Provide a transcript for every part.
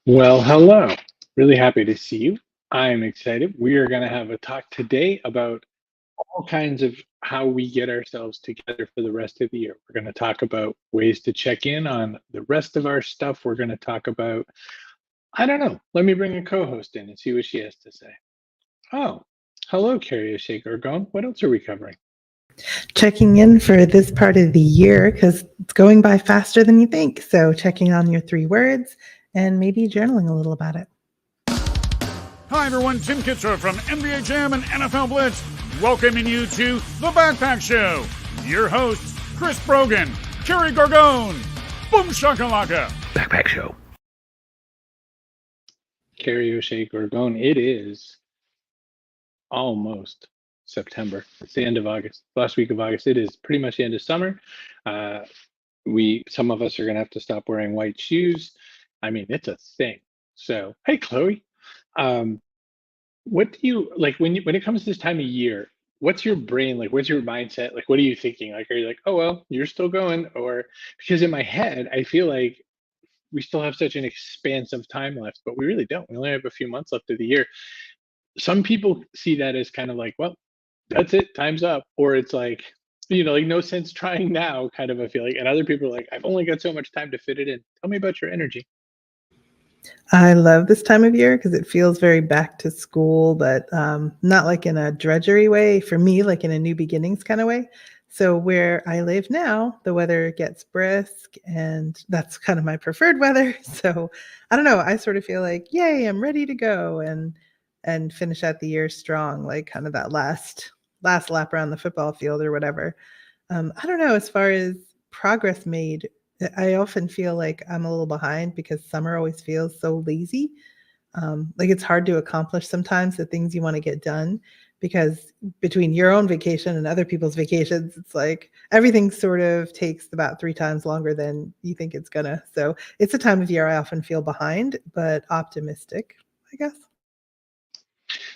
Well, hello. Really happy to see you. I'm excited. We are going to have a talk today about all kinds of how we get ourselves together for the rest of the year. We're going to talk about ways to check in on the rest of our stuff. We're going to talk about, I don't know, let me bring a co host in and see what she has to say. Oh, hello, Kerry Gorgone. What else are we covering? Checking in for this part of the year because it's going by faster than you think. So, checking on your 3 words and maybe journaling a little about it. Hi, everyone. Tim Kitzrow from NBA Jam and NFL Blitz, welcoming you to The Backpack Show. Your hosts, Chris Brogan, Kerry Gorgone, Boom Shakalaka. Backpack Show. Kerry Gorgone. It is almost September. It's the end of August, last week of August. It is pretty much the end of summer. Some of us are gonna have to stop wearing white shoes. I mean, it's a thing. So, hey, Chloe, what do you like when it comes to this time of year? What's your brain like? What's your mindset like? What are you thinking? Like, are you like, oh well, you're still going, or because in my head, I feel like we still have such an expansive time left, but we really don't. We only have a few months left of the year. Some people see that as kind of like, well, that's it, time's up, or it's like, like no sense trying now, kind of a feeling. And other people are like, I've only got so much time to fit it in. Tell me about your energy. I love this time of year because it feels very back to school, but not like in a drudgery way. For me, like in a new beginnings kind of way. So where I live now, the weather gets brisk, and that's kind of my preferred weather. So I don't know. I sort of feel like, yay, I'm ready to go and finish out the year strong, like kind of that last lap around the football field or whatever. I don't know. As far as progress made, I often feel like I'm a little behind because summer always feels so lazy. Like it's hard to accomplish sometimes the things you want to get done because between your own vacation and other people's vacations, it's like everything sort of takes about 3 times longer than you think it's gonna. So it's a time of year I often feel behind, but optimistic, I guess.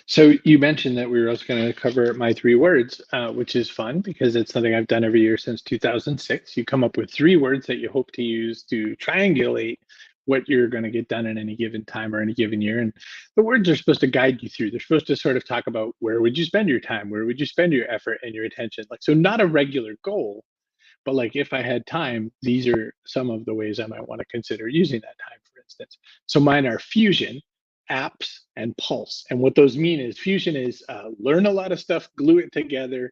So you mentioned that we were also going to cover my 3 words, which is fun because it's something I've done every year since 2006. You come up with 3 words that you hope to use to triangulate what you're going to get done in any given time or any given year. And the words are supposed to guide you through. They're supposed to sort of talk about where would you spend your time, where would you spend your effort and your attention. Like, so not a regular goal, but like if I had time, these are some of the ways I might want to consider using that time, for instance. So mine are fusion, apps, and pulse. And what those mean is fusion is learn a lot of stuff, glue it together,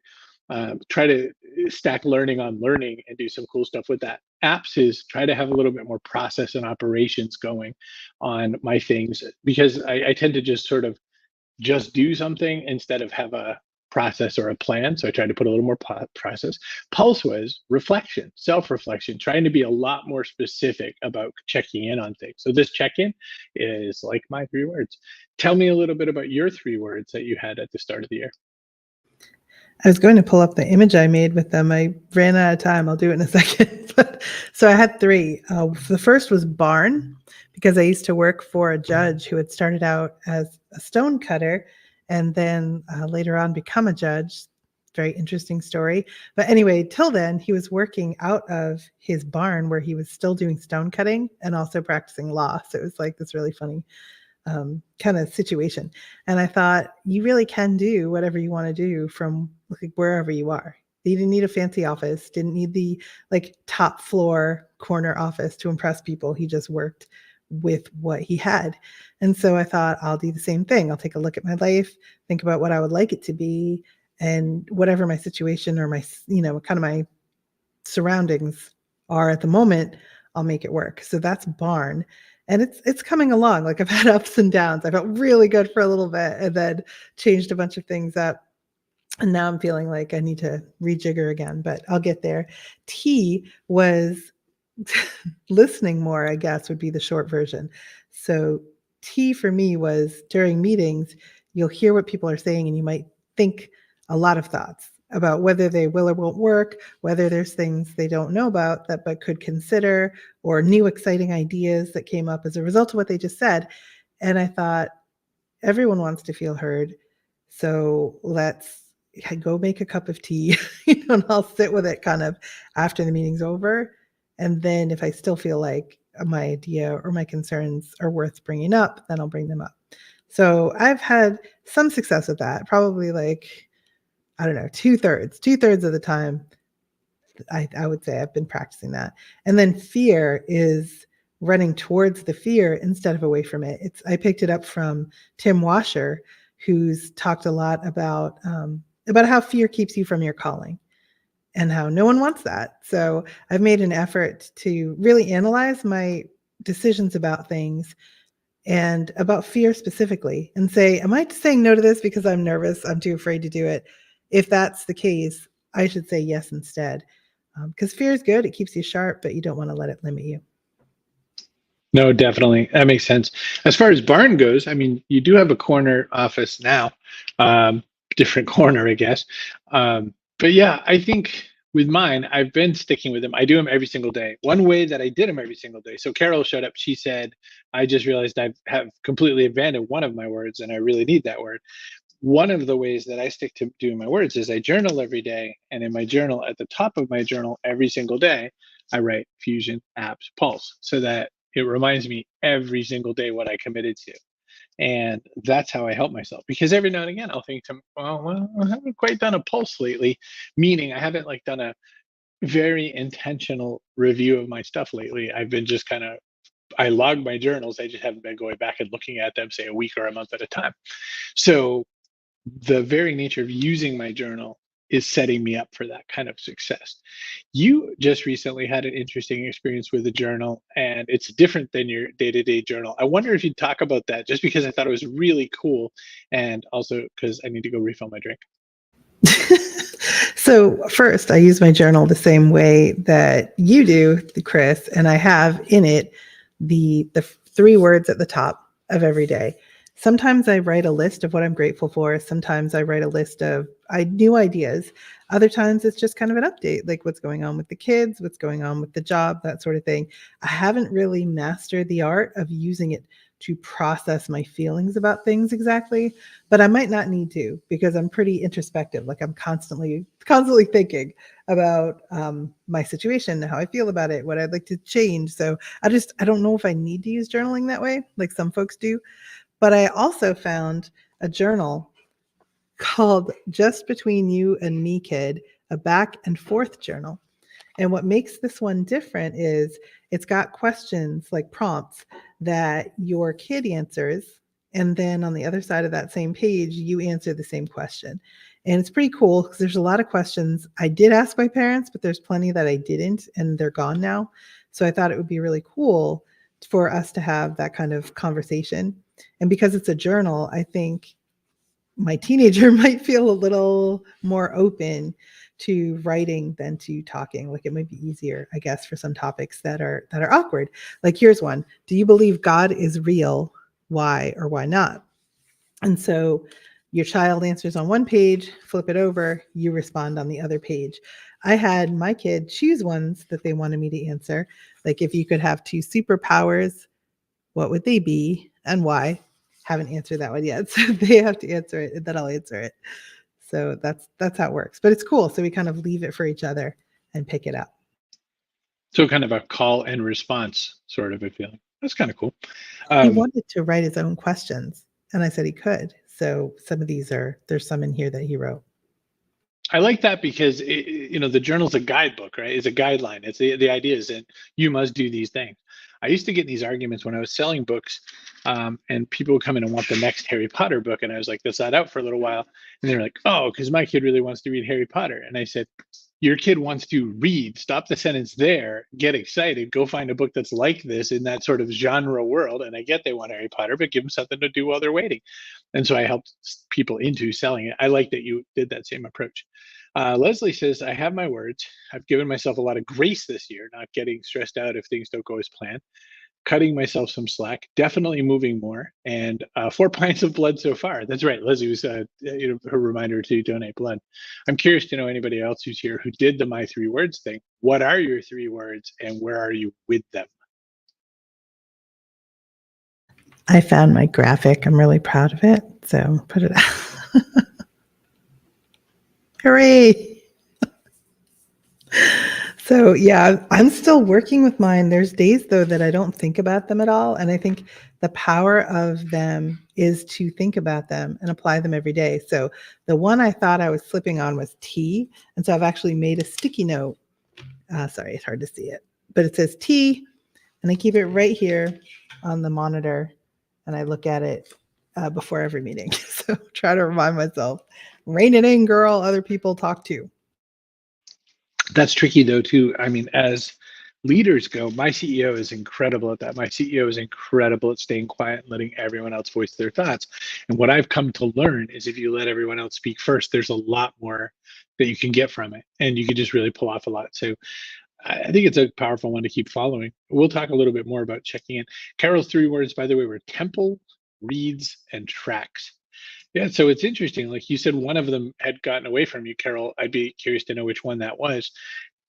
try to stack learning on learning and do some cool stuff with that. Apps is try to have a little bit more process and operations going on my things because I tend to just sort of just do something instead of have a process or a plan. So I tried to put a little more process. Pulse was reflection, self-reflection, trying to be a lot more specific about checking in on things. So this check-in is like my 3 words. Tell me a little bit about your 3 words that you had at the start of the year. I was going to pull up the image I made with them. I ran out of time. I'll do it in a second. So I had 3. The first was barn, because I used to work for a judge who had started out as a stone cutter and then later on become a judge. Very interesting story. But anyway, till then, he was working out of his barn where he was still doing stone cutting and also practicing law. So it was like this really funny kind of situation. And I thought, you really can do whatever you want to do from like wherever you are. You didn't need a fancy office, didn't need the like top floor corner office to impress people. He just worked with what he had. And so I thought, I'll do the same thing. I'll take a look at my life, think about what I would like it to be, and whatever my situation or my, kind of my surroundings are at the moment, I'll make it work. So that's barn. And it's coming along. Like I've had ups and downs. I felt really good for a little bit and then changed a bunch of things up. And now I'm feeling like I need to rejigger again, but I'll get there. T was listening more, I guess, would be the short version. So T for me was during meetings, you'll hear what people are saying and you might think a lot of thoughts about whether they will or won't work, whether there's things they don't know about that but could consider, or new exciting ideas that came up as a result of what they just said. And I thought, everyone wants to feel heard. So let's go make a cup of tea, and I'll sit with it kind of after the meeting's over. And then if I still feel like my idea or my concerns are worth bringing up, then I'll bring them up. So I've had some success with that, probably like, I don't know, two-thirds of the time. I would say I've been practicing that. And then fear is running towards the fear instead of away from it. I picked it up from Tim Washer, who's talked a lot about how fear keeps you from your calling and how no one wants that. So I've made an effort to really analyze my decisions about things and about fear specifically and say, am I saying no to this because I'm nervous? I'm too afraid to do it. If that's the case, I should say yes instead. Because fear is good. It keeps you sharp, but you don't want to let it limit you. No, definitely. That makes sense. As far as barn goes, I mean, you do have a corner office now, different corner, I guess. But yeah, I think with mine, I've been sticking with them. I do them every single day. One way that I did them every single day. So Carol showed up. She said, I just realized I have completely abandoned one of my words and I really need that word. One of the ways that I stick to doing my words is I journal every day. And in my journal, at the top of my journal every single day, I write Fusion, Apps, Pulse, so that it reminds me every single day what I committed to. And that's how I help myself. Because every now and again, I'll think to, well, I haven't quite done a pulse lately, meaning I haven't like done a very intentional review of my stuff lately. I've been just I log my journals. I just haven't been going back and looking at them, say, a week or a month at a time. So the very nature of using my journal is setting me up for that kind of success. You just recently had an interesting experience with a journal, and it's different than your day-to-day journal. I wonder if you'd talk about that, just because I thought it was really cool, and also because I need to go refill my drink. So first, I use my journal the same way that you do, Chris, and I have in it the 3 words at the top of every day. Sometimes I write a list of what I'm grateful for. Sometimes I write a list of new ideas. Other times it's just kind of an update, like what's going on with the kids, what's going on with the job, that sort of thing. I haven't really mastered the art of using it to process my feelings about things exactly, but I might not need to, because I'm pretty introspective. Like I'm constantly thinking about my situation, how I feel about it, what I'd like to change. So I don't know if I need to use journaling that way, like some folks do. But I also found a journal called Just Between You and Me, Kid, a back and forth journal. And what makes this one different is it's got questions, like prompts, that your kid answers. And then on the other side of that same page, you answer the same question. And it's pretty cool because there's a lot of questions I did ask my parents, but there's plenty that I didn't, and they're gone now. So I thought it would be really cool for us to have that kind of conversation. And because it's a journal, I think my teenager might feel a little more open to writing than to talking. Like it might be easier, I guess, for some topics that are awkward. Like here's one. Do you believe God is real? Why or why not? And so your child answers on one page, flip it over, you respond on the other page. I had my kid choose ones that they wanted me to answer. Like if you could have 2 superpowers, what would they be and why? Haven't answered that one yet. So they have to answer it and then I'll answer it. So that's how it works. But it's cool. So we kind of leave it for each other and pick it up. So kind of a call and response sort of a feeling. That's kind of cool. He wanted to write his own questions, and I said he could. So some of these there's some in here that he wrote. I like that because the journal's a guidebook, right? It's a guideline. It's the idea is that you must do these things. I used to get in these arguments when I was selling books, and people would come in and want the next Harry Potter book, and I was like, "That's not out for a little while," and they're like, "Oh, because my kid really wants to read Harry Potter," and I said, "Your kid wants to read. Stop the sentence there. Get excited. Go find a book that's like this in that sort of genre world." And I get they want Harry Potter, but give them something to do while they're waiting. And so I helped people into selling it. I like that you did that same approach. Leslie says, I have my words. I've given myself a lot of grace this year, not getting stressed out if things don't go as planned, cutting myself some slack, definitely moving more, and 4 pints of blood so far. That's right. Leslie was her reminder to donate blood. I'm curious to know anybody else who's here who did the My 3 Words thing. What are your 3 words and where are you with them? I found my graphic. I'm really proud of it. So put it out. Hooray! So yeah, I'm still working with mine. There's days though that I don't think about them at all. And I think the power of them is to think about them and apply them every day. So the one I thought I was slipping on was T. And so I've actually made a sticky note. Sorry, it's hard to see it, but it says T, and I keep it right here on the monitor, and I look at it before every meeting. So try to remind myself, rein it in, girl. Other people talk too. That's tricky though too. I mean, as leaders go, my CEO is incredible at that. My CEO is incredible at staying quiet and letting everyone else voice their thoughts. And what I've come to learn is if you let everyone else speak first, there's a lot more that you can get from it, and you can just really pull off a lot. So I think it's a powerful one to keep following. We'll talk a little bit more about checking in. Carol's 3 words, by the way, were temple, reads, and tracks. Yeah, so it's interesting. Like you said, one of them had gotten away from you, Carol. I'd be curious to know which one that was.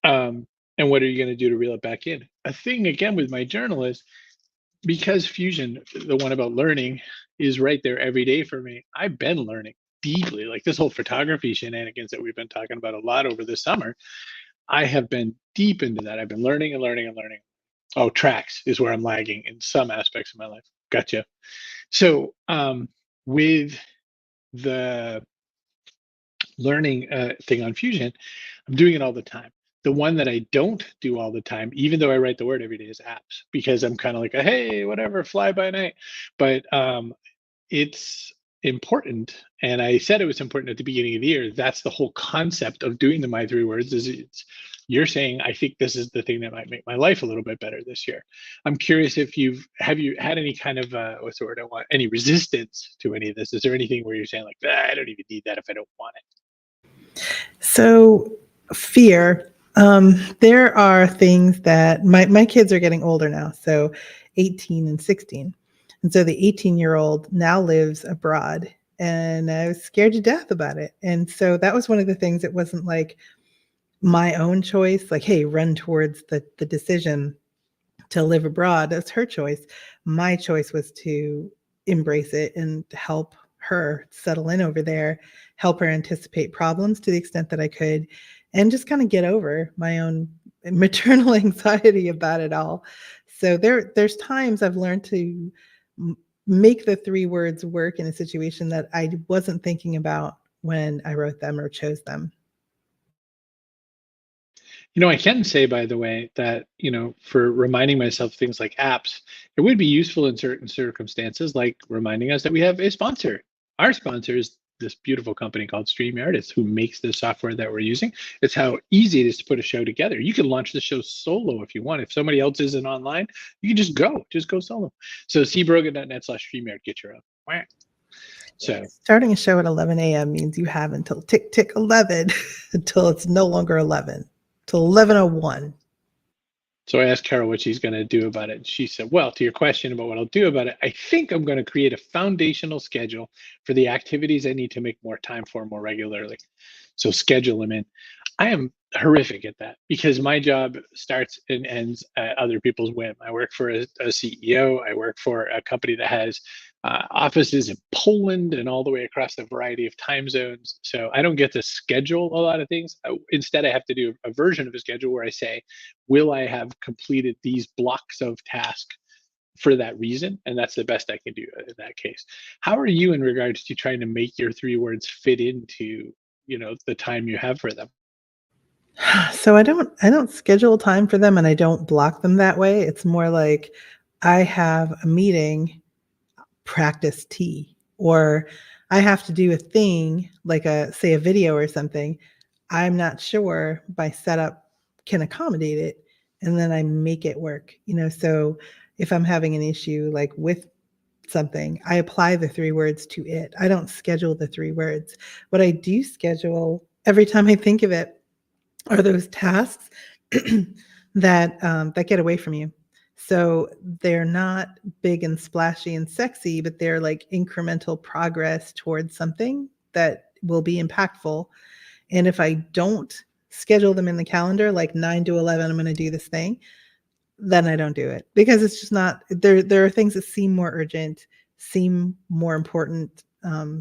And what are you going to do to reel it back in? A thing again with my journal is because Fusion, the one about learning, is right there every day for me. I've been learning deeply, like this whole photography shenanigans that we've been talking about a lot over the summer. I have been deep into that. I've been learning and learning and learning. Oh, tracks is where I'm lagging in some aspects of my life. Gotcha. So with the learning thing on Fusion, I'm doing it all the time. The one that I don't do all the time, even though I write the word every day, is apps, because I'm kind of like, hey, whatever, fly by night. But it's important, and I said it was important at the beginning of the year. That's the whole concept of doing the My 3 Words. Is you're saying, I think this is the thing that might make my life a little bit better this year. I'm curious if you had any kind of what's the word I want, any resistance to any of this? Is there anything where you're saying like, I don't even need that if I don't want it? So fear. There are things that my kids are getting older now, so 18 and 16. And so the 18-year-old now lives abroad, and I was scared to death about it. And so that was one of the things. It wasn't like my own choice, like, hey, run towards the decision to live abroad. That's her choice. My choice was to embrace it and help her settle in over there, help her anticipate problems to the extent that I could, and just kind of get over my own maternal anxiety about it all. So there's times I've learned to make the 3 words work in a situation that I wasn't thinking about when I wrote them or chose them. I can say, by the way, that, for reminding myself things like apps, it would be useful in certain circumstances, like reminding us that we have a sponsor. Our sponsor is this beautiful company called StreamYard. It's who makes the software that we're using. It's how easy it is to put a show together. You can launch the show solo if you want. If somebody else isn't online, you can just go solo. So cbrogan.net/StreamYard, get your own. So starting a show at 11 a.m. means you have until tick 11 until it's no longer 11. Till 11:01. So I asked Carol what she's going to do about it. And she said, well, to your question about what I'll do about it, I think I'm going to create a foundational schedule for the activities I need to make more time for more regularly. So schedule them in. I am horrific at that because my job starts and ends at other people's whim. I work for a CEO. I work for a company that has offices in Poland and all the way across a variety of time zones. So I don't get to schedule a lot of things. Instead, I have to do a version of a schedule where I say, will I have completed these blocks of tasks for that reason? And that's the best I can do in that case. How are you in regards to trying to make your 3 words fit into, the time you have for them? So I don't schedule time for them, and I don't block them that way. It's more like I have a meeting, practice T, or I have to do a thing like say a video or something. I'm not sure my setup can accommodate it, and then I make it work. So if I'm having an issue like with something, I apply the 3 words to it. I don't schedule the 3 words. What I do schedule every time I think of it are those tasks that get away from you. So they're not big and splashy and sexy, but they're like incremental progress towards something that will be impactful. And if I don't schedule them in the calendar, like 9 to 11, I'm going to do this thing, then I don't do it because it's just not there. There are things that seem more urgent, seem more important,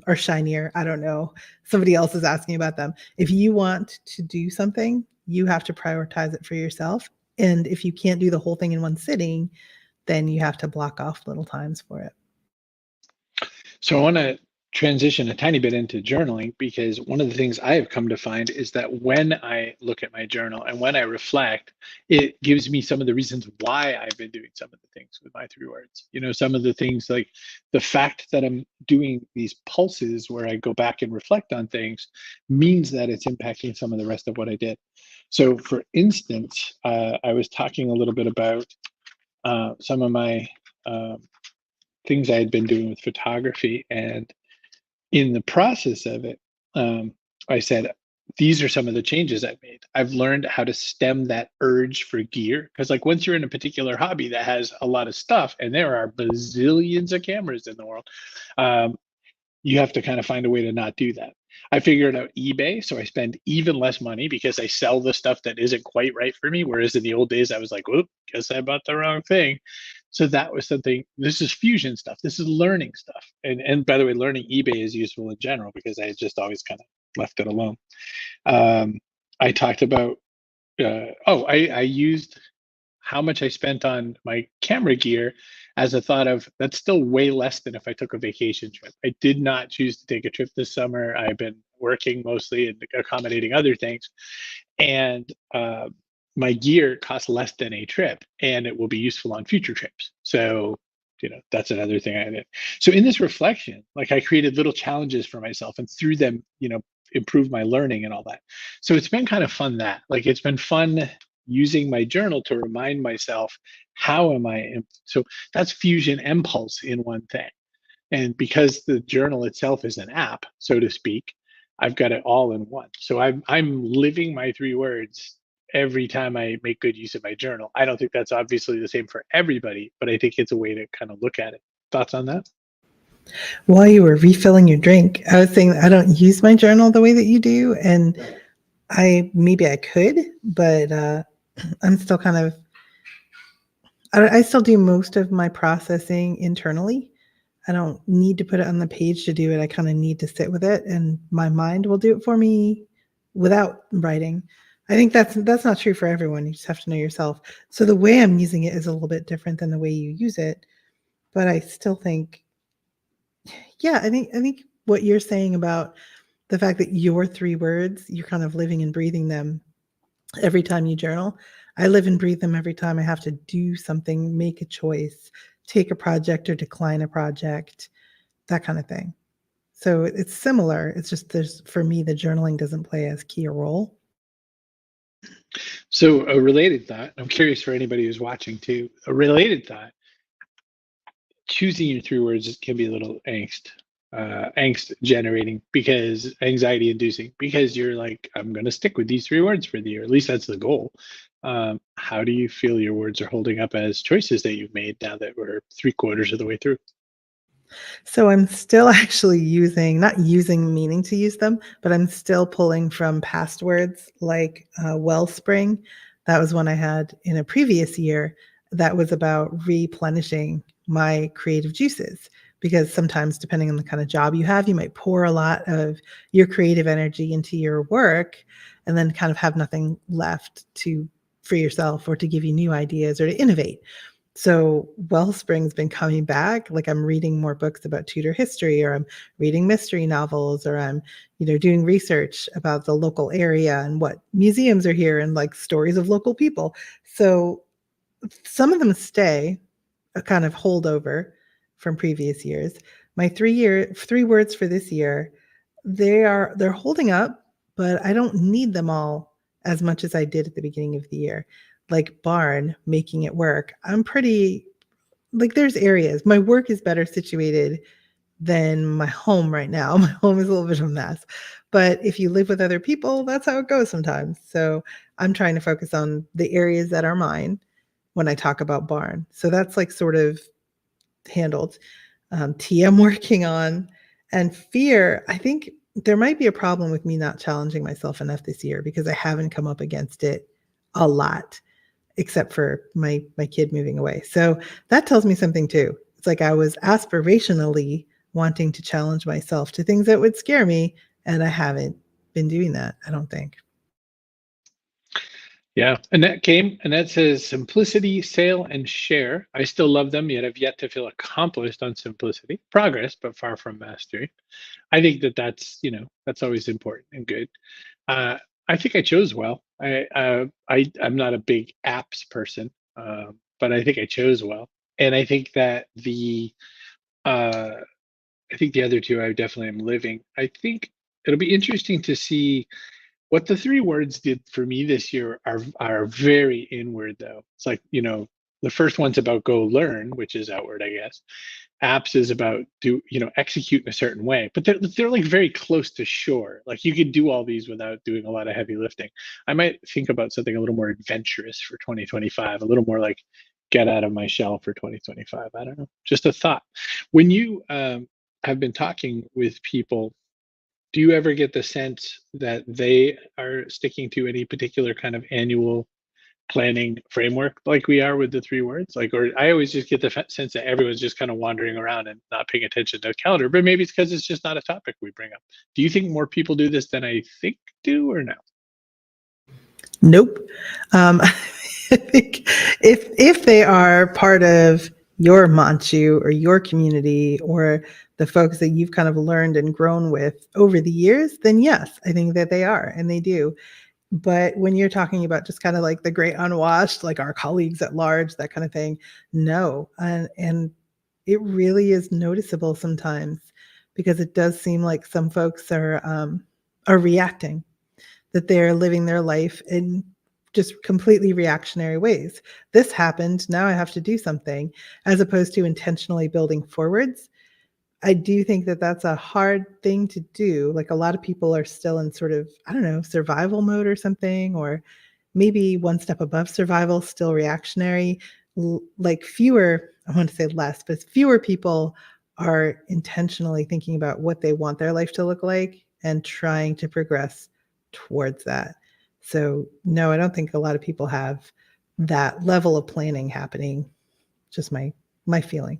or shinier. I don't know. Somebody else is asking about them. If you want to do something, You have to prioritize it for yourself. And if you can't do the whole thing in one sitting, then you have to block off little times for it. So I want to transition a tiny bit into journaling, because one of the things I have come to find is that when I look at my journal and when I reflect, it gives me some of the reasons why I've been doing some of the things with my 3 words. Some of the things, like the fact that I'm doing these pulses where I go back and reflect on things, means that it's impacting some of the rest of what I did. So for instance, I was talking a little bit about some of my things I had been doing with photography, and in the process of it, I said, these are some of the changes I've made. I've learned how to stem that urge for gear. Because, like, once you're in a particular hobby that has a lot of stuff, and there are bazillions of cameras in the world, you have to kind of find a way to not do that. I figured out eBay, so I spend even less money because I sell the stuff that isn't quite right for me. Whereas in the old days, I was like, whoop, guess I bought the wrong thing. So that was something. This is fusion stuff. This is learning stuff. And by the way, learning eBay is useful in general because I just always kind of left it alone. I talked about, I used how much I spent on my camera gear as a thought of, that's still way less than if I took a vacation trip. I did not choose to take a trip this summer. I've been working mostly and accommodating other things. And my gear costs less than a trip, and it will be useful on future trips. So, that's another thing I did. So in this reflection, like, I created little challenges for myself, and through them, improve my learning and all that. So it's been kind of fun that, like, it's been fun using my journal to remind myself, how am I? So that's fusion and pulse in one thing. And because the journal itself is an app, so to speak, I've got it all in one. So I'm living my 3 words every time I make good use of my journal. I don't think that's obviously the same for everybody, but I think it's a way to kind of look at it. Thoughts on that? While you were refilling your drink, I was saying that I don't use my journal the way that you do, and maybe I could, but I'm still kind of, I still do most of my processing internally. I don't need to put it on the page to do it. I kind of need to sit with it, and my mind will do it for me without writing. I think that's not true for everyone. You just have to know yourself. So the way I'm using it is a little bit different than the way you use it, but I still think, yeah, I think what you're saying about the fact that your 3 words, you're kind of living and breathing them every time you journal. I live and breathe them every time I have to do something, make a choice, take a project or decline a project, that kind of thing. So it's similar. It's just for me, the journaling doesn't play as key a role. So a related thought, I'm curious for anybody who's watching too, a related thought, choosing your 3 words can be a little angst generating, because anxiety inducing, because you're like, I'm going to stick with these 3 words for the year. At least that's the goal. How do you feel your words are holding up as choices that you've made now that we're 3/4 of the way through? So I'm still actually not using meaning to use them, but I'm still pulling from past words like wellspring. That was one I had in a previous year that was about replenishing my creative juices. Because sometimes, depending on the kind of job you have, you might pour a lot of your creative energy into your work and then kind of have nothing left for yourself or to give you new ideas or to innovate. So Wellspring's been coming back. Like, I'm reading more books about Tudor history, or I'm reading mystery novels, or I'm, doing research about the local area and what museums are here and like stories of local people. So some of them stay a kind of holdover from previous years. My 3 words for this year, they're holding up, but I don't need them all as much as I did at the beginning of the year. Like barn, making it work. I'm pretty, like, there's areas. My work is better situated than my home right now. My home is a little bit of a mess. But if you live with other people, that's how it goes sometimes. So I'm trying to focus on the areas that are mine when I talk about barn. So that's like sort of handled. Tea I'm working on. And fear, I think there might be a problem with me not challenging myself enough this year because I haven't come up against it a lot, except for my kid moving away. So that tells me something too. It's like I was aspirationally wanting to challenge myself to things that would scare me, and I haven't been doing that, I don't think. Yeah, Annette says simplicity, sale, and share. I still love them, yet I've yet to feel accomplished on simplicity. Progress, but far from mastery. I think that that's always important and good. Uh, I think I chose well. I'm not a big apps person, but I think I chose well, and uh, I think the other two I definitely am living. I think it'll be interesting to see what the three words did for me this year are very inward though. It's like, the first one's about go learn, which is outward, I guess. Apps is about execute in a certain way, but they're like very close to shore. Like you could do all these without doing a lot of heavy lifting. I might think about something a little more adventurous for 2025, a little more like get out of my shell for 2025. I don't know. Just a thought. When you have been talking with people, do you ever get the sense that they are sticking to any particular kind of annual planning framework like we are with the three words? Like, or I always just get the sense that everyone's just kind of wandering around and not paying attention to the calendar, but maybe it's because it's just not a topic we bring up. Do you think more people do this than I think do, or no? Nope. I think if they are part of your manchu or your community or the folks that you've kind of learned and grown with over the years, then yes, I think that they are and they do. But when you're talking about just kind of like the great unwashed, like our colleagues at large, that kind of thing, no. And it really is noticeable sometimes because it does seem like some folks are reacting, that they're living their life in just completely reactionary ways. This happened, now I have to do something, as opposed to intentionally building forwards. I do think that that's a hard thing to do. Like a lot of people are still in sort of, I don't know, survival mode or something, or maybe one step above survival, still reactionary. Like fewer, I want to say less, but fewer people are intentionally thinking about what they want their life to look like and trying to progress towards that. So, no, I don't think a lot of people have that level of planning happening. Just my feeling.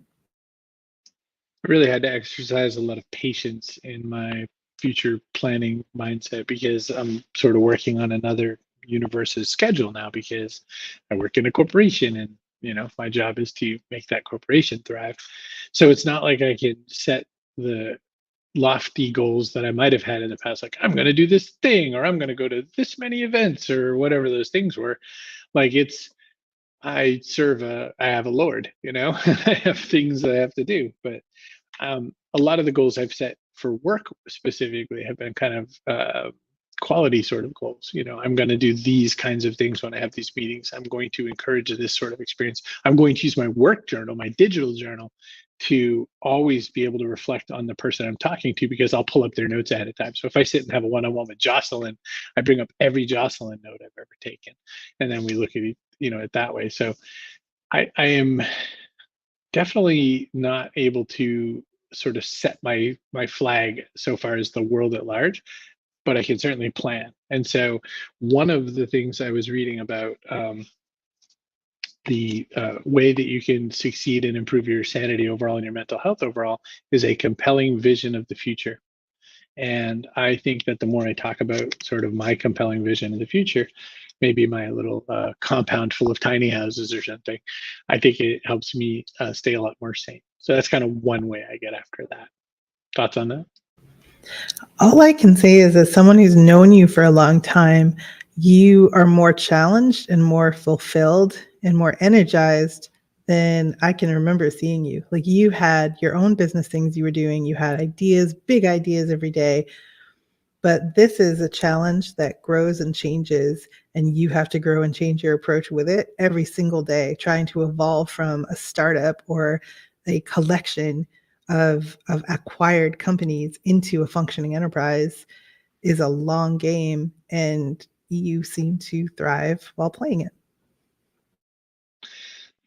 I really had to exercise a lot of patience in my future planning mindset because I'm sort of working on another universe's schedule now because I work in a corporation and my job is to make that corporation thrive. So it's not like I can set the lofty goals that I might have had in the past, like I'm going to do this thing or I'm going to go to this many events or whatever those things were. Like I have a Lord, I have things I have to do, but a lot of the goals I've set for work specifically have been kind of quality sort of goals. I'm going to do these kinds of things when I have these meetings. I'm going to encourage this sort of experience. I'm going to use my work journal, my digital journal, to always be able to reflect on the person I'm talking to because I'll pull up their notes ahead of time. So if I sit and have a one-on-one with Jocelyn, I bring up every Jocelyn note I've ever taken, and then we look at it that way. So I am definitely not able to sort of set my flag so far as the world at large, but I can certainly plan. And so one of the things I was reading about the way that you can succeed and improve your sanity overall and your mental health overall is a compelling vision of the future. And I think that the more I talk about sort of my compelling vision of the future, maybe my little compound full of tiny houses or something, I think it helps me stay a lot more sane. So that's kind of one way I get after that. Thoughts on that? All I can say is, as someone who's known you for a long time, you are more challenged and more fulfilled and more energized than I can remember seeing you. Like you had your own business things you were doing, you had ideas, big ideas every day. But this is a challenge that grows and changes, and you have to grow and change your approach with it every single day, trying to evolve from a startup or a collection of acquired companies into a functioning enterprise is a long game, and you seem to thrive while playing it.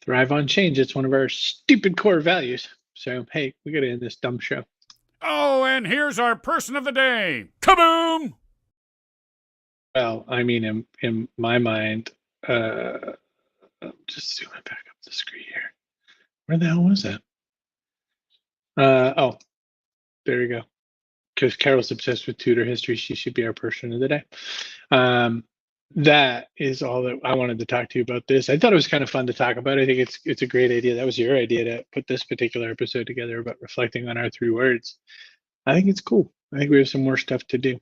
Thrive on change. It's one of our stupid core values. So, hey, we got to end this dumb show. Oh, and here's our person of the day. Kaboom! Well, I mean, in my mind, just zooming back up the screen here. Where the hell was that? Oh, there we go. Because Carol's obsessed with Tudor history, she should be our person of the day. That is all that I wanted to talk to you about this. I thought it was kind of fun to talk about. I think it's a great idea. That was your idea to put this particular episode together about reflecting on our three words. I think it's cool. I think we have some more stuff to do.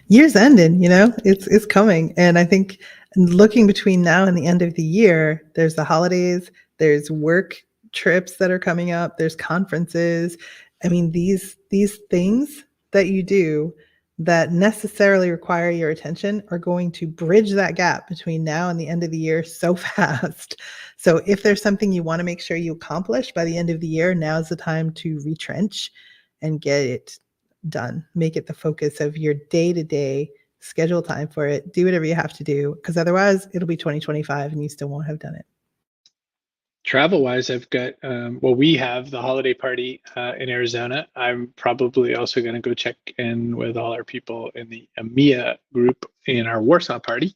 Year's ending, it's coming. And I think looking between now and the end of the year, there's the holidays, there's work trips that are coming up, there's conferences. I mean, these things that you do that necessarily require your attention are going to bridge that gap between now and the end of the year so fast. So if there's something you want to make sure you accomplish by the end of the year, now's the time to retrench and get it done. Make it the focus of your day-to-day, schedule time for it, do whatever you have to do, because otherwise it'll be 2025 and you still won't have done it. Travel wise, I've got, we have the holiday party in Arizona. I'm probably also going to go check in with all our people in the EMEA group in our Warsaw party.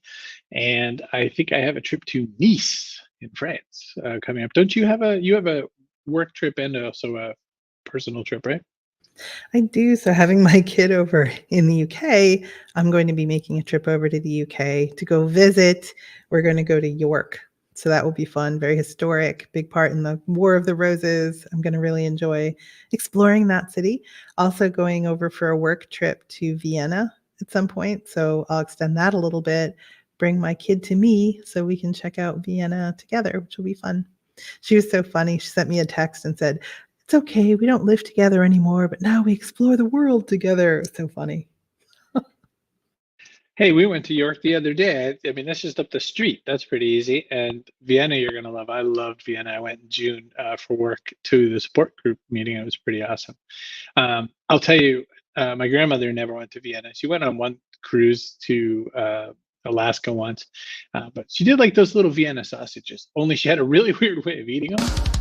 And I think I have a trip to Nice in France coming up. Don't you have a work trip and also a personal trip, right? I do. So having my kid over in the UK, I'm going to be making a trip over to the UK to go visit. We're going to go to York. So that will be fun, very historic, big part in the War of the Roses. I'm going to really enjoy exploring that city. Also going over for a work trip to Vienna at some point. So I'll extend that a little bit, bring my kid to me so we can check out Vienna together, which will be fun. She was so funny. She sent me a text and said, "It's okay, we don't live together anymore, but now we explore the world together." It's so funny. Hey, we went to York the other day. I mean, that's just up the street. That's pretty easy. And Vienna, you're going to love. I loved Vienna. I went in June for work to the support group meeting. It was pretty awesome. I'll tell you, my grandmother never went to Vienna. She went on one cruise to Alaska once, but she did like those little Vienna sausages, only she had a really weird way of eating them.